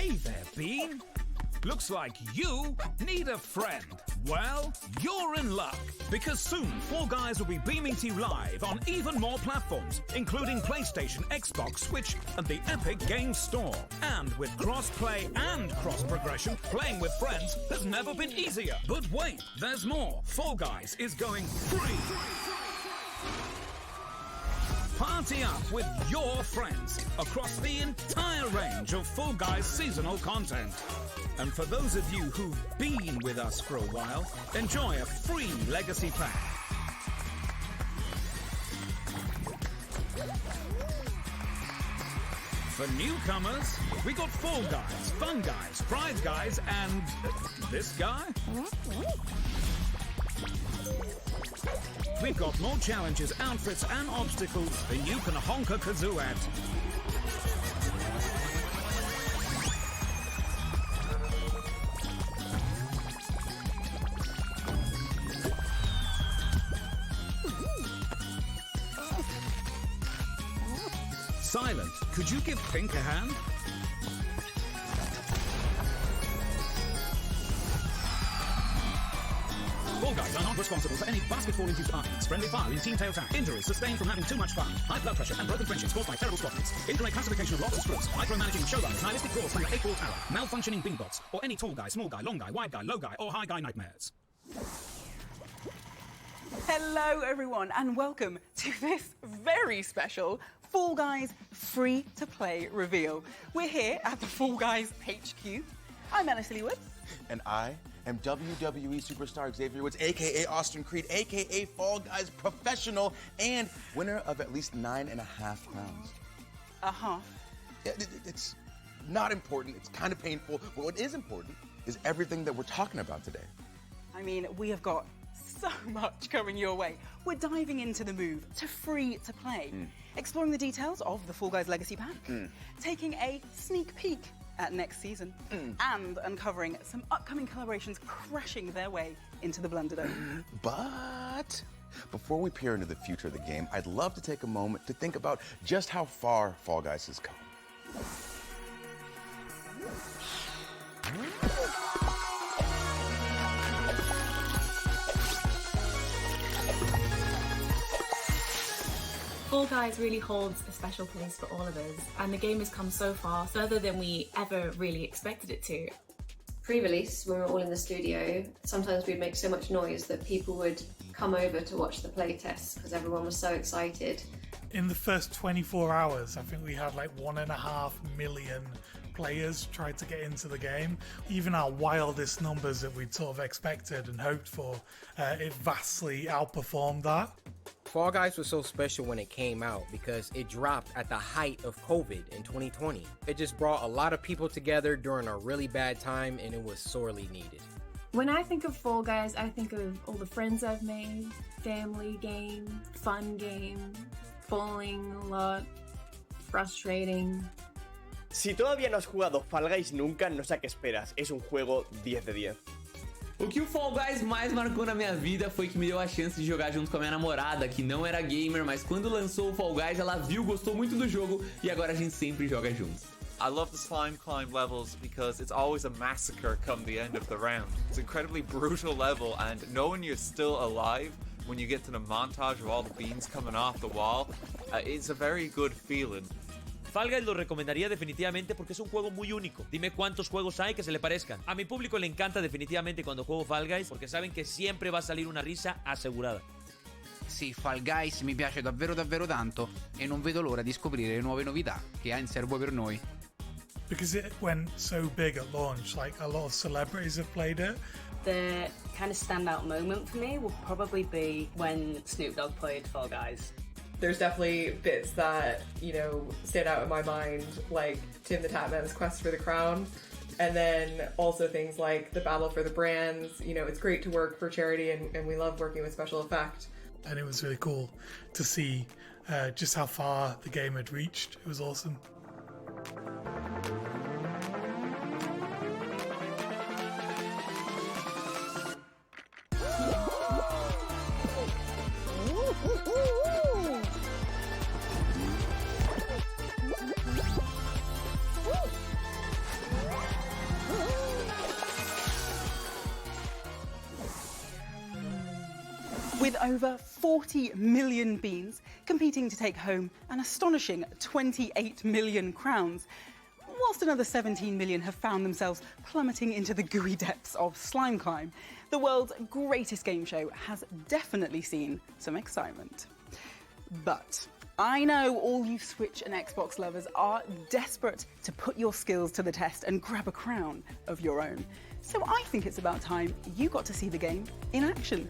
Hey there, Bean. Looks like you need a friend. Well, you're in luck, because soon Fall Guys will be beaming to you live on even more platforms, including PlayStation, Xbox, Switch, and the Epic Games Store. And with cross-play and cross-progression, playing with friends has never been easier. But wait, there's more. Fall Guys is going free. Party up with your friends across the entire range of Fall Guys seasonal content. And for those of you who've been with us for a while, enjoy a free Legacy Pack. For newcomers, we got Fall Guys, Fun Guys, Pride Guys, and this guy? We've got more challenges, outfits, and obstacles than you can honk a kazoo at. Silent, could you give Pink a hand? Fall Guys are not responsible for any basket-fall-induced arguments, friendly fire in Team Tail Town, injuries sustained from having too much fun, high blood pressure and broken friendships caused by terrible squadrons, incorrect classification of lots of scripts, micromanaging showruns, nihilistic draws from your 8-ball tower, malfunctioning bing bots, or any tall guy, small guy, long guy, wide guy, low guy, or high guy nightmares. Hello everyone and welcome to this very special Fall Guys free-to-play reveal. We're here at the Fall Guys HQ. I'm Alice Leewood. And I am WWE superstar Xavier Woods, aka Austin Creed, aka Fall Guys professional and winner of at least 9.5 crowns. It's not important, it's kind of painful, but what is important is everything that we're talking about today. I mean, we have got so much coming your way. We're diving into the move to free-to-play, exploring the details of the Fall Guys Legacy Pack, taking a sneak peek at next season, and uncovering some upcoming collaborations crashing their way into the Blunderdome. But before we peer into the future of the game, I'd love to take a moment to think about just how far Fall Guys has come. Fall Guys really holds a special place for all of us, and the game has come so far, further than we ever really expected it to. Pre-release, when we were all in the studio, sometimes we'd make so much noise that people would come over to watch the playtests because everyone was so excited. In the first 24 hours, I think we had like 1.5 million players tried to get into the game. Even our wildest numbers that we'd sort of expected and hoped for, it vastly outperformed that. Fall Guys was so special when it came out because it dropped at the height of COVID in 2020. It just brought a lot of people together during a really bad time, and it was sorely needed. When I think of Fall Guys, I think of all the friends I've made, family game, fun game, falling a lot, frustrating. Si todavía no has jugado Fall Guys nunca, no sé a qué esperas. Es un juego 10 de 10. O que o Fall Guys mais marcou na minha vida foi que me deu a chance de jogar junto com a minha namorada, que não era gamer, mas quando lançou o Fall Guys ela viu, gostou muito do jogo e agora a gente sempre joga juntos. I love the slime climb levels because it's always a massacre come the end of the round. It's an incredibly brutal level, and knowing you're still alive when you get to the montage of all the beans coming off the wall, it's a very good feeling. Fall Guys lo recomendaría definitivamente porque es un juego muy único. Dime cuántos juegos hay que se le parezcan. A mi público le encanta definitivamente cuando juego Fall Guys porque saben che sempre va a salir una risa asegurata. Sì, Fall Guys mi piace davvero tanto e non vedo l'ora di scoprire le nuove novità che ha in serbo per noi. Because it went so big at launch, like a lot of celebrities have played it. The kind of standout moment for me will probably be when Snoop Dogg played Fall Guys. There's definitely bits that, you know, stand out in my mind, like Tim the Tatman's quest for the crown. And then also things like the battle for the brands. You know, it's great to work for charity and we love working with special effect. And it was really cool to see just how far the game had reached. It was awesome. over 40 million beans, competing to take home an astonishing 28 million crowns, whilst another 17 million have found themselves plummeting into the gooey depths of Slime Climb. The world's greatest game show has definitely seen some excitement. But I know all you Switch and Xbox lovers are desperate to put your skills to the test and grab a crown of your own. So I think it's about time you got to see the game in action.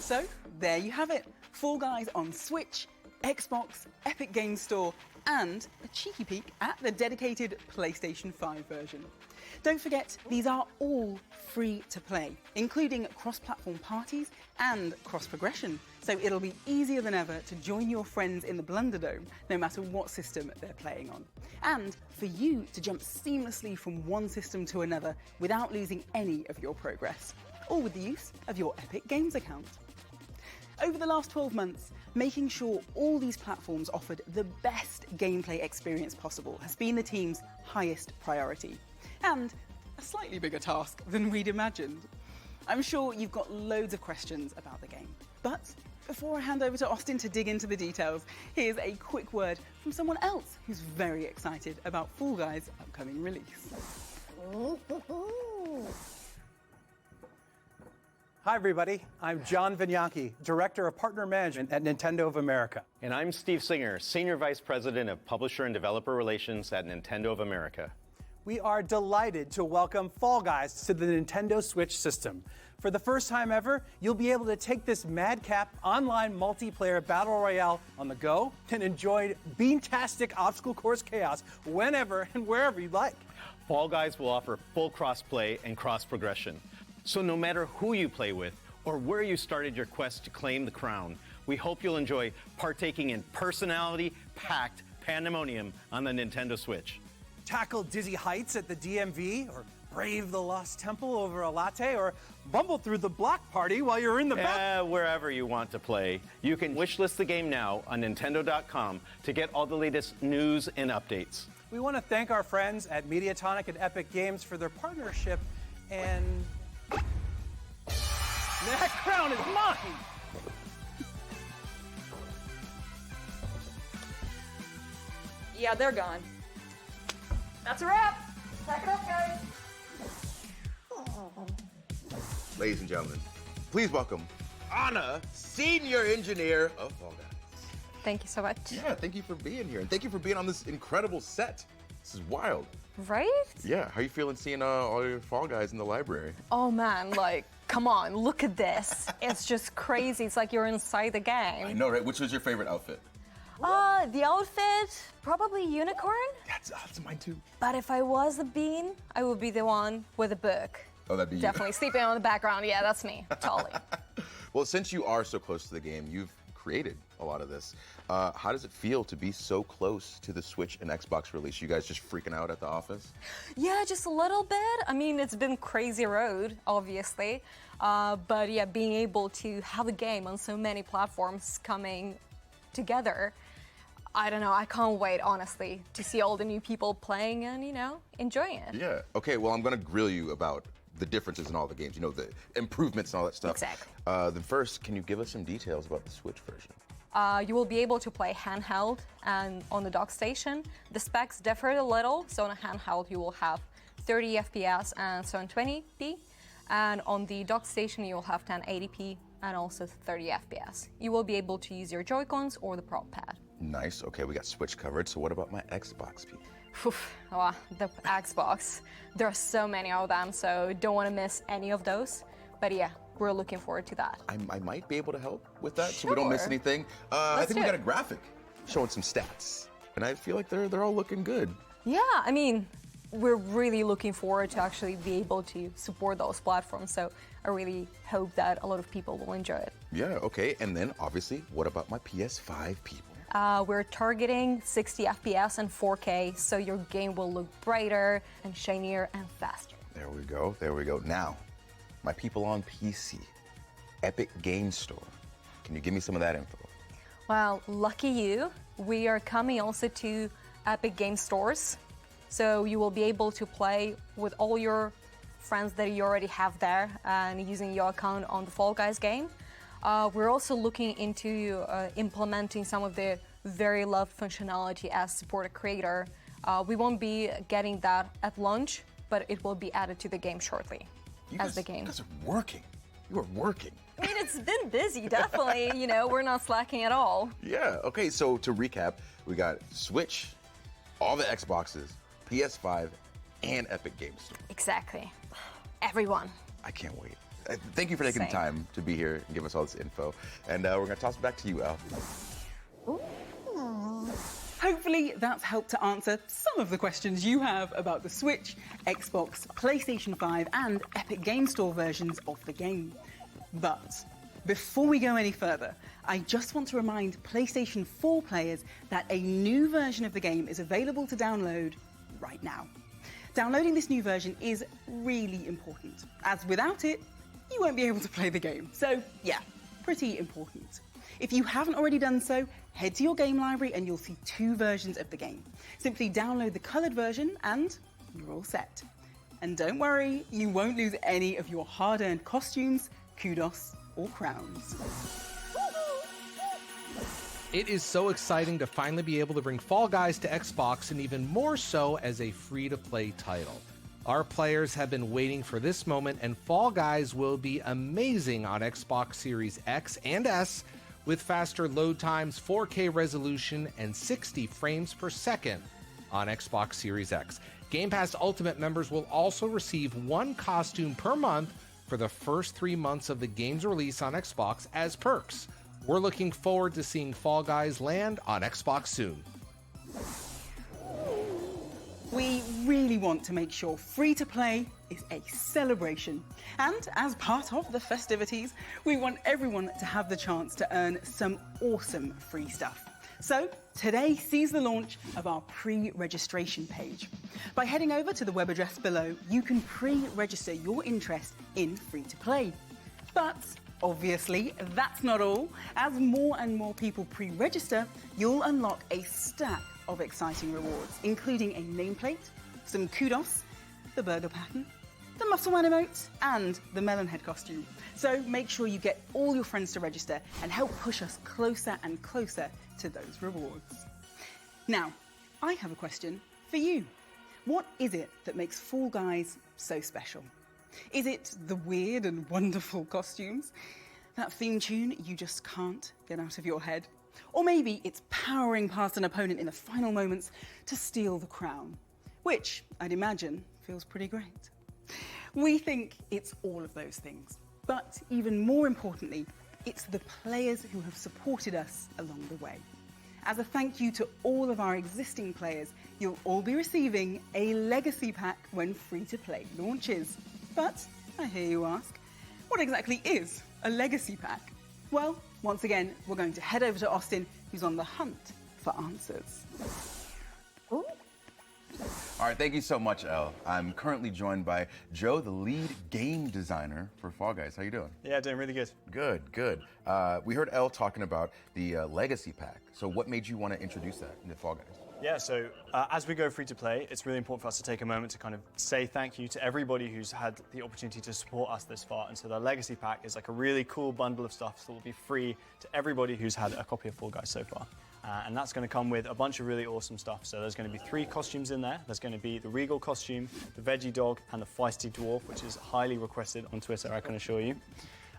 So, there you have it. Fall Guys on Switch, Xbox, Epic Games Store, and a cheeky peek at the dedicated PlayStation 5 version. Don't forget, these are all free to play, including cross-platform parties and cross-progression, so it'll be easier than ever to join your friends in the Blunderdome, no matter what system they're playing on. And for you to jump seamlessly from one system to another without losing any of your progress, all with the use of your Epic Games account. Over the last 12 months, making sure all these platforms offered the best gameplay experience possible has been the team's highest priority, and a slightly bigger task than we'd imagined. I'm sure you've got loads of questions about the game, but before I hand over to Austin to dig into the details, here's a quick word from someone else who's very excited about Fall Guys' upcoming release. Hi, everybody. I'm John Vignacchi, Director of Partner Management at Nintendo of America. And I'm Steve Singer, Senior Vice President of Publisher and Developer Relations at Nintendo of America. We are delighted to welcome Fall Guys to the Nintendo Switch system. For the first time ever, you'll be able to take this madcap online multiplayer battle royale on the go and enjoy beantastic obstacle course chaos whenever and wherever you'd like. Fall Guys will offer full cross-play and cross-progression. So no matter who you play with or where you started your quest to claim the crown, we hope you'll enjoy partaking in personality-packed pandemonium on the Nintendo Switch. Tackle dizzy heights at the DMV, or brave the Lost Temple over a latte, or bumble through the block party while you're in the back. Wherever you want to play. You can wishlist the game now on Nintendo.com to get all the latest news and updates. We want to thank our friends at Mediatonic and Epic Games for their partnership, and that crown is mine! Yeah, they're gone. That's a wrap! Pack it up, guys! Ladies and gentlemen, please welcome Anna, Senior Engineer of Fall Guys. Thank you so much. Yeah, thank you for being here, and thank you for being on this incredible set. This is wild. Right? Yeah, how you feeling seeing all your Fall Guys in the library? Oh man, like, come on, look at this. It's just crazy. It's like you're inside the game. I know, right? Which was your favorite outfit? The outfit, probably unicorn. That's mine too. But if I was a bean, I would be the one with a book. Oh, that'd be Definitely you. sleeping on the background. Yeah, that's me. Totally. Well, since you are so close to the game, you've created a lot of this. How does it feel to be so close to the Switch and Xbox release? You guys just freaking out at the office? Yeah, just a little bit. I mean, it's been crazy road, obviously. But yeah, being able to have a game on so many platforms coming together, I don't know, I can't wait, honestly, to see all the new people playing and, enjoying it. Yeah. Okay, well, I'm going to grill you about the differences in all the games, the improvements and all that stuff. Exactly. Then first, can you give us some details about the Switch version? You will be able to play handheld and on the dock station. The specs differ a little, so on a handheld you will have 30 FPS and 720p. And on the dock station, you'll have 1080p and also 30 FPS. You will be able to use your Joy-Cons or the Pro Pad. Nice. Okay, we got Switch covered. So what about my Xbox people? The Xbox. There are so many of them, so don't want to miss any of those. But yeah, we're looking forward to that. I might be able to help with that so we don't miss Sure. anything. I think we got a graphic showing some stats. And I feel like they're all looking good. Yeah, I mean, we're really looking forward to actually be able to support those platforms. So I really hope that a lot of people will enjoy it. Yeah, okay. And then obviously, what about my PS5 people? We're targeting 60 FPS and 4K, so your game will look brighter and shinier and faster. There we go. There we go. Now, my people on PC, Epic Game Store. Can you give me some of that info? Well, lucky you. We are coming also to Epic Game Stores, so you will be able to play with all your friends that you already have there and using your account on the Fall Guys game. We're also looking into implementing some of the very loved functionality as support a creator. We won't be getting that at launch, but it will be added to the game shortly as the game. You guys are working. You are working. I mean, it's been busy, definitely. You know, we're not slacking at all. Yeah, okay, so to recap, we got Switch, all the Xboxes, PS5, and Epic Game Store. Exactly. Everyone. I can't wait. Thank you for taking the time to be here and give us all this info. And we're going to toss it back to you, Al. Hopefully that's helped to answer some of the questions you have about the Switch, Xbox, PlayStation 5 and Epic Game Store versions of the game. But before we go any further, I just want to remind PlayStation 4 players that a new version of the game is available to download right now. Downloading this new version is really important, as without it, you won't be able to play the game. So yeah, pretty important. If you haven't already done so, head to your game library and you'll see two versions of the game. Simply download the coloured version and you're all set. And don't worry, you won't lose any of your hard-earned costumes, kudos, or crowns. It is so exciting to finally be able to bring Fall Guys to Xbox, and even more so as a free-to-play title. Our players have been waiting for this moment, and Fall Guys will be amazing on Xbox Series X and S with faster load times, 4K resolution, and 60 frames per second on Xbox Series X. Game Pass Ultimate members will also receive one costume per month for the first 3 months of the game's release on Xbox as perks. We're looking forward to seeing Fall Guys land on Xbox soon. We really want to make sure free-to-play is a celebration. And as part of the festivities, we want everyone to have the chance to earn some awesome free stuff. So today sees the launch of our pre-registration page. By heading over to the web address below, you can pre-register your interest in free-to-play. But obviously, that's not all. As more and more people pre-register, you'll unlock a stack of exciting rewards, including a nameplate, some kudos, the burger pattern, the muscle man emote, and the melon head costume. So make sure you get all your friends to register and help push us closer and closer to those rewards. Now, I have a question for you. What is it that makes Fall Guys so special? Is it the weird and wonderful costumes? That theme tune you just can't get out of your head? Or maybe it's powering past an opponent in the final moments to steal the crown, which I'd imagine feels pretty great. We think it's all of those things, but even more importantly, it's the players who have supported us along the way. As a thank you to all of our existing players, you'll all be receiving a legacy pack when free-to-play launches. But I hear you ask, what exactly is a legacy pack? Well, once again, we're going to head over to Austin, who's on the hunt for answers. All right, thank you so much, Elle. I'm currently joined by Joe, the lead game designer for Fall Guys. How you doing? Yeah, doing really good. Good, good. We heard Elle talking about the Legacy Pack. So what made you want to introduce that into Fall Guys? Yeah, so as we go free to play, it's really important for us to take a moment to kind of say thank you to everybody who's had the opportunity to support us this far. And so the Legacy Pack is like a really cool bundle of stuff that will be free to everybody who's had a copy of Fall Guys so far. And that's going to come with a bunch of really awesome stuff. So there's going to be 3 costumes in there. There's going to be the Regal costume, the Veggie Dog, and the Feisty Dwarf, which is highly requested on Twitter, I can assure you.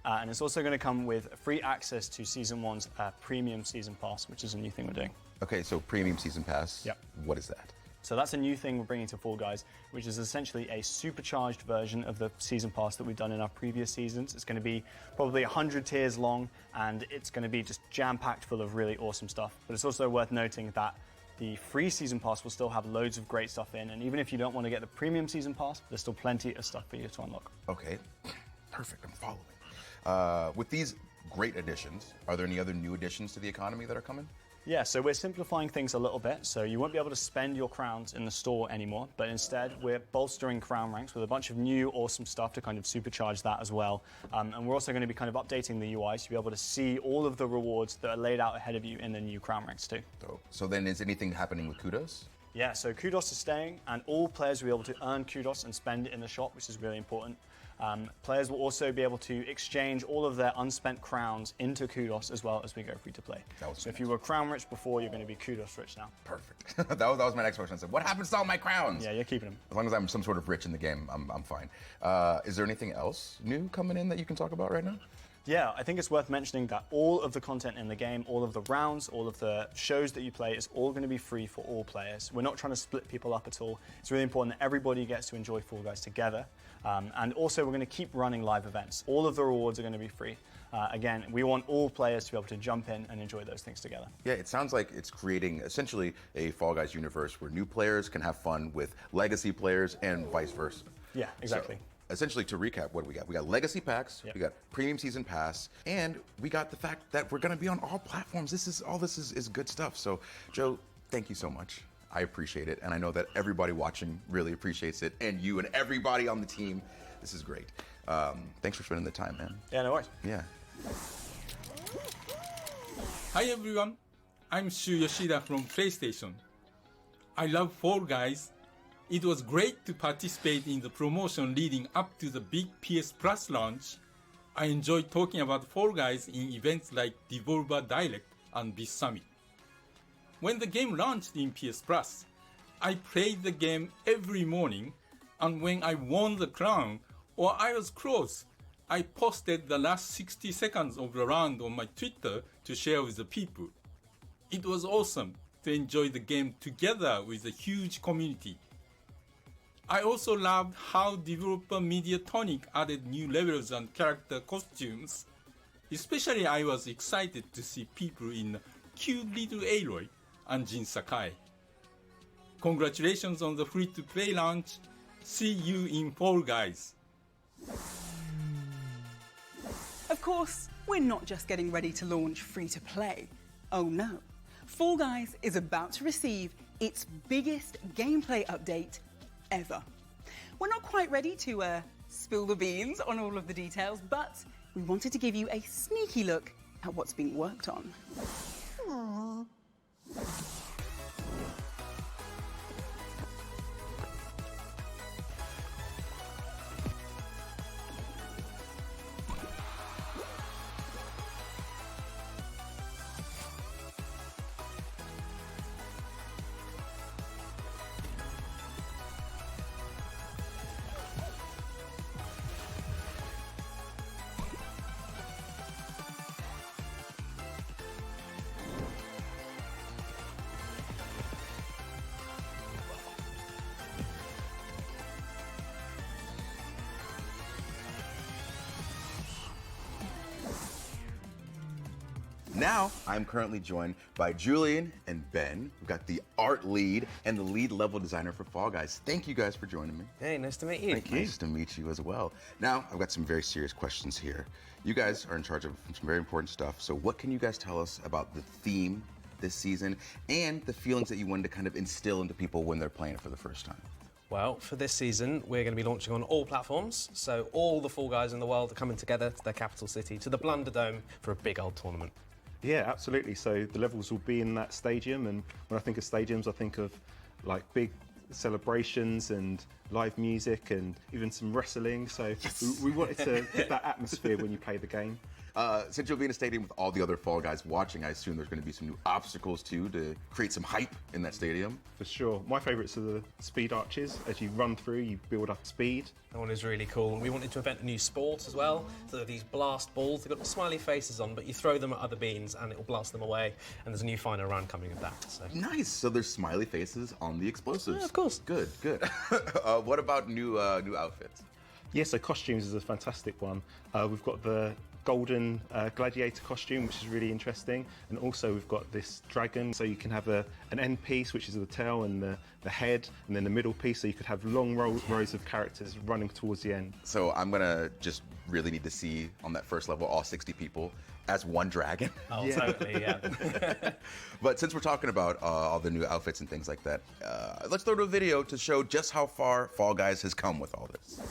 And it's also going to come with free access to Season 1's Premium Season Pass, which is a new thing we're doing. Okay, so Premium Season Pass. Yep. What is that? So that's a new thing we're bringing to Fall Guys, which is essentially a supercharged version of the Season Pass that we've done in our previous seasons. It's going to be probably 100 tiers long, and it's going to be just jam-packed full of really awesome stuff. But it's also worth noting that the free Season Pass will still have loads of great stuff in, and even if you don't want to get the Premium Season Pass, there's still plenty of stuff for you to unlock. Okay, perfect, I'm following. With these great additions, are there any other new additions to the economy that are coming? Yeah, so we're simplifying things a little bit. So you won't be able to spend your crowns in the store anymore, but instead we're bolstering crown ranks with a bunch of new awesome stuff to kind of supercharge that as well. And we're also going to be kind of updating the UI to be able to see all of the rewards that are laid out ahead of you in the new crown ranks too. So then is anything happening with Kudos? Yeah, so Kudos is staying, and all players will be able to earn Kudos and spend it in the shop, which is really important. Players will also be able to exchange all of their unspent crowns into Kudos as well as we go free to play. So if you were crown rich before, you're going to be Kudos rich now. Perfect. that was my next question. I said, what happens to all my crowns? Yeah, you're keeping them. As long as I'm some sort of rich in the game, I'm fine. Is there anything else new coming in that you can talk about right now? Yeah, I think it's worth mentioning that all of the content in the game, all of the rounds, all of the shows that you play is all going to be free for all players. We're not trying to split people up at all. It's really important that everybody gets to enjoy Fall Guys together. And also we're going to keep running live events. All of the rewards are going to be free. Again, we want all players to be able to jump in and enjoy those things together. Yeah, it sounds like it's creating essentially a Fall Guys universe where new players can have fun with legacy players and vice versa. Yeah, exactly. So, essentially, to recap, what do we got? We got legacy packs, we got premium season pass, and we got the fact that we're going to be on all platforms. This is good stuff. So, Joe, thank you so much. I appreciate it, and I know that everybody watching really appreciates it, and you and everybody on the team. This is great. Thanks for spending the time, man. Yeah, no worries. Yeah. Hi everyone, I'm Shu Yoshida from PlayStation. I love Fall Guys. It was great to participate in the promotion leading up to the big PS Plus launch. I enjoyed talking about Fall Guys in events like Devolver Direct and Biz Summit. When the game launched in PS Plus, I played the game every morning, and when I won the crown or I was close, I posted the last 60 seconds of the round on my Twitter to share with the people. It was awesome to enjoy the game together with a huge community. I also loved how developer Mediatonic added new levels and character costumes. Especially I was excited to see people in cute little Aloy and Jin Sakai. Congratulations on the free-to-play launch. See you in Fall Guys. Of course, we're not just getting ready to launch free-to-play. Oh no. Fall Guys is about to receive its biggest gameplay update ever. We're not quite ready to spill the beans on all of the details, but we wanted to give you a sneaky look at what's being worked on. Aww. Now, I'm currently joined by Julian and Ben. We've got the art lead and the lead level designer for Fall Guys. Thank you guys for joining me. Hey, nice to meet you. Thank you. Nice to meet you as well. Now, I've got some very serious questions here. You guys are in charge of some very important stuff. So what can you guys tell us about the theme this season and the feelings that you wanted to kind of instill into people when they're playing it for the first time? Well, for this season, we're going to be launching on all platforms. So all the Fall Guys in the world are coming together to their capital city, to the Blunderdome, for a big old tournament. Yeah, absolutely. So the levels will be in that stadium, and when I think of stadiums, I think of like big celebrations and live music and even some wrestling. So we wanted to give that atmosphere when you play the game. Since you'll be in a stadium with all the other Fall Guys watching, I assume there's going to be some new obstacles too to create some hype in that stadium. For sure. My favourites are the speed arches. As you run through, you build up speed. That one is really cool. We wanted to invent a new sport as well. So these blast balls, they've got smiley faces on, but you throw them at other beans and it will blast them away. And there's a new final round coming of that. So. Nice. So there's smiley faces on the explosives. Yeah, of course. Good, good. What about new outfits? Yeah, so costumes is a fantastic one. We've got the golden gladiator costume, which is really interesting, and also we've got this dragon, so you can have an end piece, which is the tail and the head, and then the middle piece, so you could have long rows of characters running towards the end. So I'm gonna just really need to see on that first level all 60 people as one dragon. Oh, yeah. Totally, yeah. But since we're talking about all the new outfits and things like that, let's throw to a video to show just how far Fall Guys has come with all this.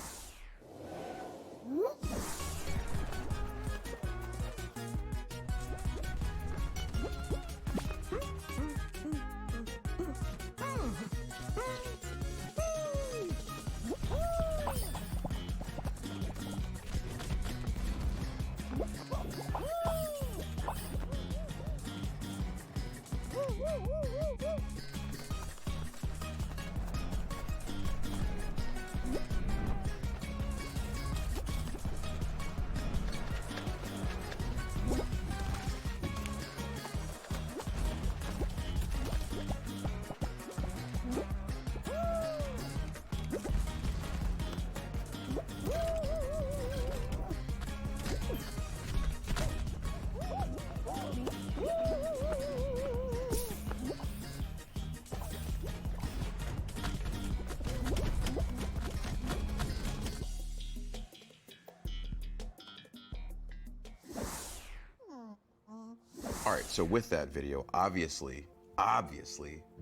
All right, so with that video, obviously,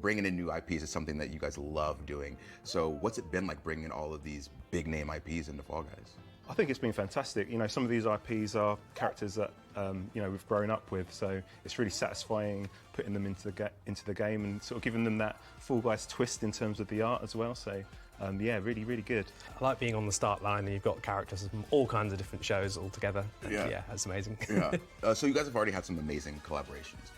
bringing in new IPs is something that you guys love doing. So what's it been like bringing all of these big name IPs into Fall Guys? I think it's been fantastic. You know, some of these IPs are characters that you know, we've grown up with, so it's really satisfying putting them into the game and sort of giving them that Fall Guys twist in terms of the art as well. So yeah, really, really good. I like being on the start line and you've got characters from all kinds of different shows all together. Yeah, that's amazing. Yeah. So you guys have already had some amazing collaborations.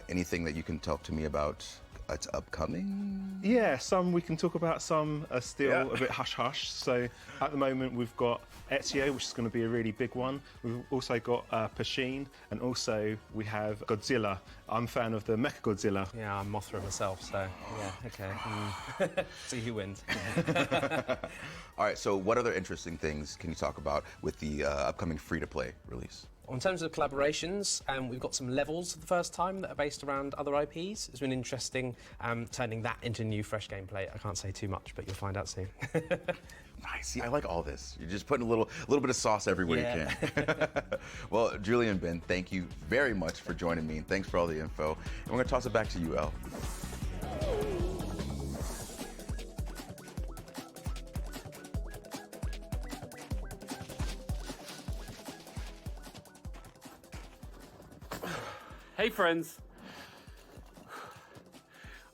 Anything that you can talk to me about that's upcoming? Yeah, some we can talk about, some are still a bit hush-hush. So at the moment we've got Ezio, which is going to be a really big one. We've also got Pasheen, and also we have Godzilla. I'm a fan of the Mechagodzilla. Yeah, I'm Mothra myself, so yeah, okay. See who wins. All right, so what other interesting things can you talk about with the upcoming free-to-play release? In terms of collaborations, we've got some levels for the first time that are based around other IPs. It's been interesting turning that into new, fresh gameplay. I can't say too much, but you'll find out soon. Nice. See, I like all this. You're just putting a little bit of sauce everywhere you can. Well, Julie and Ben, thank you very much for joining me, and thanks for all the info. And we're going to toss it back to you, El. Hey friends.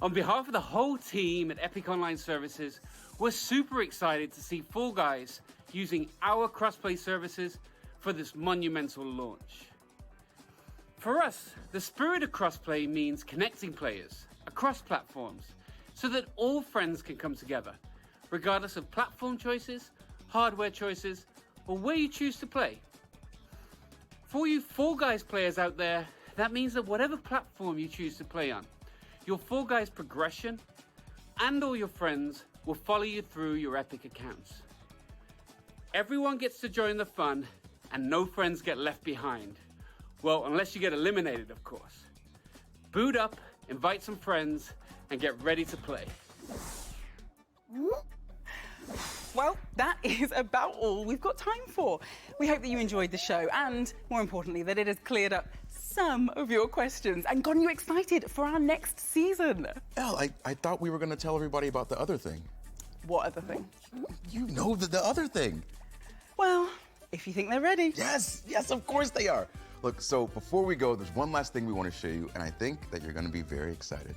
On behalf of the whole team at Epic Online Services, we're super excited to see Fall Guys using our crossplay services for this monumental launch. For us, the spirit of crossplay means connecting players across platforms so that all friends can come together, regardless of platform choices, hardware choices, or where you choose to play. For you Fall Guys players out there, that means that whatever platform you choose to play on, your Fall Guys progression and all your friends will follow you through your Epic accounts. Everyone gets to join the fun and no friends get left behind. Well, unless you get eliminated, of course. Boot up, invite some friends, and get ready to play. Well, that is about all we've got time for. We hope that you enjoyed the show and, more importantly, that it has cleared up some of your questions and gotten you excited for our next season. El, I thought we were going to tell everybody about the other thing. What other thing? You know the other thing. Well, if you think they're ready. Yes, of course they are. Look, so before we go, there's one last thing we want to show you, and I think that you're going to be very excited.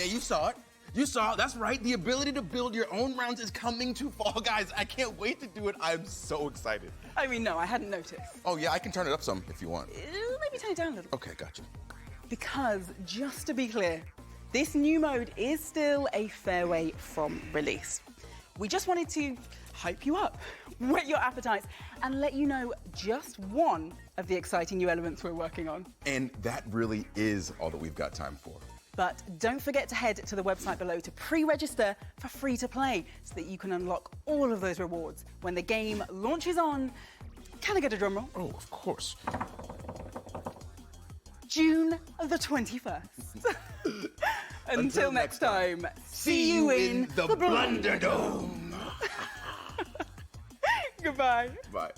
Yeah, you saw it. You saw it. That's right. The ability to build your own rounds is coming to Fall Guys. I can't wait to do it. I'm so excited. I mean, no, I hadn't noticed. Oh, yeah, I can turn it up some if you want. Maybe turn it down a little. Okay, gotcha. Because, just to be clear, this new mode is still a fair way from release. We just wanted to hype you up, whet your appetites, and let you know just one of the exciting new elements we're working on. And that really is all that we've got time for. But don't forget to head to the website below to pre-register for free-to-play so that you can unlock all of those rewards when the game launches on... Can I get a drum roll? Oh, of course. June the 21st. Until next time, see you in the Blunderdome. Goodbye. Bye.